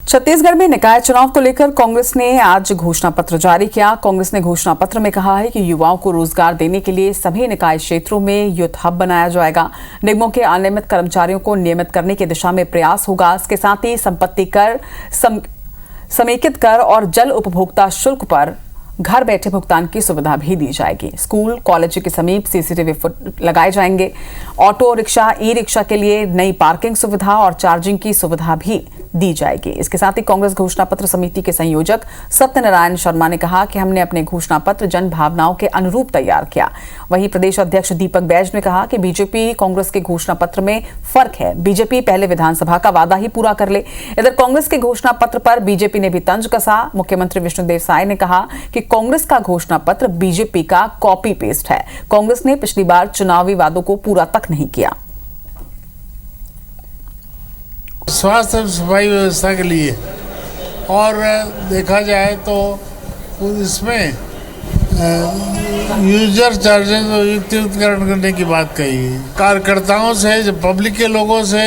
छत्तीसगढ़ में निकाय चुनाव को लेकर कांग्रेस ने आज घोषणा पत्र जारी किया। कांग्रेस ने घोषणा पत्र में कहा है कि युवाओं को रोजगार देने के लिए सभी निकाय क्षेत्रों में यूथ हब बनाया जाएगा। निगमों के अनियमित कर्मचारियों को नियमित करने की दिशा में प्रयास होगा। इसके साथ ही संपत्ति कर, समेकित कर और जल उपभोक्ता शुल्क पर घर बैठे भुगतान की सुविधा भी दी जाएगी। स्कूल कॉलेज के समीप सीसीटीवी फुट लगाए जाएंगे। ऑटो रिक्शा, ई रिक्शा के लिए नई पार्किंग सुविधा और चार्जिंग की सुविधा भी दी जाएगी। इसके साथ ही कांग्रेस घोषणा पत्र समिति के संयोजक सत्यनारायण शर्मा ने कहा कि हमने अपने घोषणा पत्र जन भावनाओं के अनुरूप तैयार किया। वहीं प्रदेश अध्यक्ष दीपक बैज ने कहा कि बीजेपी कांग्रेस के घोषणा पत्र में फर्क है। बीजेपी पहले विधानसभा का वादा ही पूरा कर ले। इधर कांग्रेस के घोषणा पत्र पर बीजेपी ने भी तंज कसा। मुख्यमंत्री विष्णुदेव साय ने कहा कि कांग्रेस का घोषणा पत्र बीजेपी का कॉपी पेस्ट है। कांग्रेस ने पिछली बार चुनावी वादों को पूरा तक नहीं किया। स्वास्थ्य सफाई व्यवस्था के लिए और देखा जाए तो इसमें यूजर चार्जेस युक्तिकरण करने की बात कही है। कार्यकर्ताओं से, पब्लिक के लोगों से,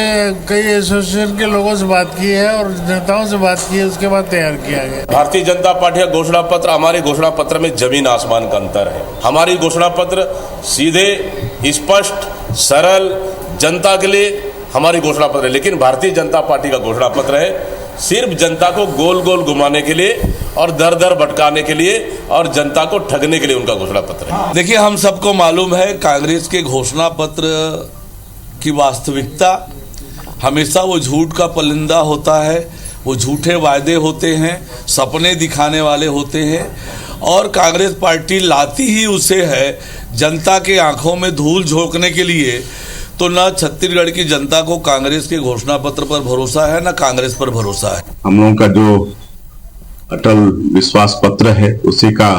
कई एसोसिएशन के लोगों से बात की है और नेताओं से बात की है, उसके बाद तैयार किया गया। भारतीय जनता पार्टी का घोषणा पत्र, हमारे घोषणा पत्र में जमीन आसमान का अंतर है। हमारी घोषणा पत्र सीधे, स्पष्ट, सरल, जनता के लिए हमारी घोषणा पत्र है। लेकिन भारतीय जनता पार्टी का घोषणा पत्र है सिर्फ जनता को गोल गोल घुमाने के लिए और दर दर भटकाने के लिए और जनता को ठगने के लिए उनका घोषणा पत्र है। देखिए, हम सबको मालूम है कांग्रेस के घोषणा पत्र की वास्तविकता हमेशा वो झूठ का पलिंदा होता है। वो झूठे वायदे होते हैं, सपने दिखाने वाले होते हैं और कांग्रेस पार्टी लाती ही उसे है जनता के आंखों में धूल झोंकने के लिए। तो न छत्तीसगढ़ की जनता को कांग्रेस के घोषणा पत्र पर भरोसा है, न कांग्रेस पर भरोसा है। हम लोगों का जो अटल विश्वास पत्र है उसी का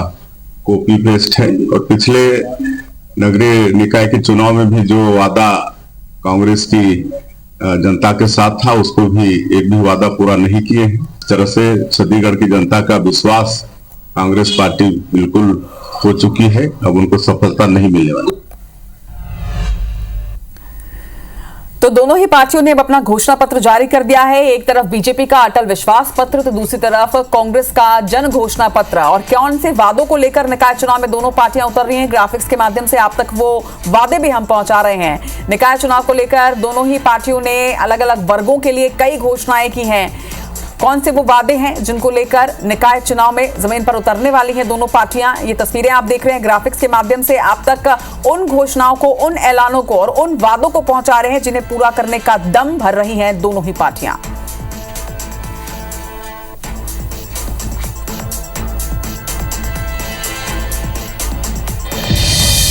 कॉपी पेस्ट है और पिछले नगरीय निकाय के चुनाव में भी जो वादा कांग्रेस की जनता के साथ था उसको भी एक भी वादा पूरा नहीं किए हैं। इस तरह से छत्तीसगढ़ की जनता का विश्वास कांग्रेस पार्टी बिल्कुल खो चुकी है। अब उनको सफलता नहीं मिलने वाली। तो दोनों ही पार्टियों ने अब अपना घोषणा पत्र जारी कर दिया है। एक तरफ बीजेपी का अटल विश्वास पत्र तो दूसरी तरफ कांग्रेस का जन घोषणा पत्र। और कौन से वादों को लेकर निकाय चुनाव में दोनों पार्टियां उतर रही हैं, ग्राफिक्स के माध्यम से आप तक वो वादे भी हम पहुंचा रहे हैं। निकाय चुनाव को लेकर दोनों ही पार्टियों ने अलग अलग वर्गों के लिए कई घोषणाएं की हैं। कौन से वो वादे हैं जिनको लेकर निकाय चुनाव में जमीन पर उतरने वाली हैं दोनों पार्टियां, ये तस्वीरें आप देख रहे हैं। ग्राफिक्स के माध्यम से आप तक उन घोषणाओं को, उन ऐलानों को और उन वादों को पहुंचा रहे हैं जिन्हें पूरा करने का दम भर रही हैं दोनों ही पार्टियां।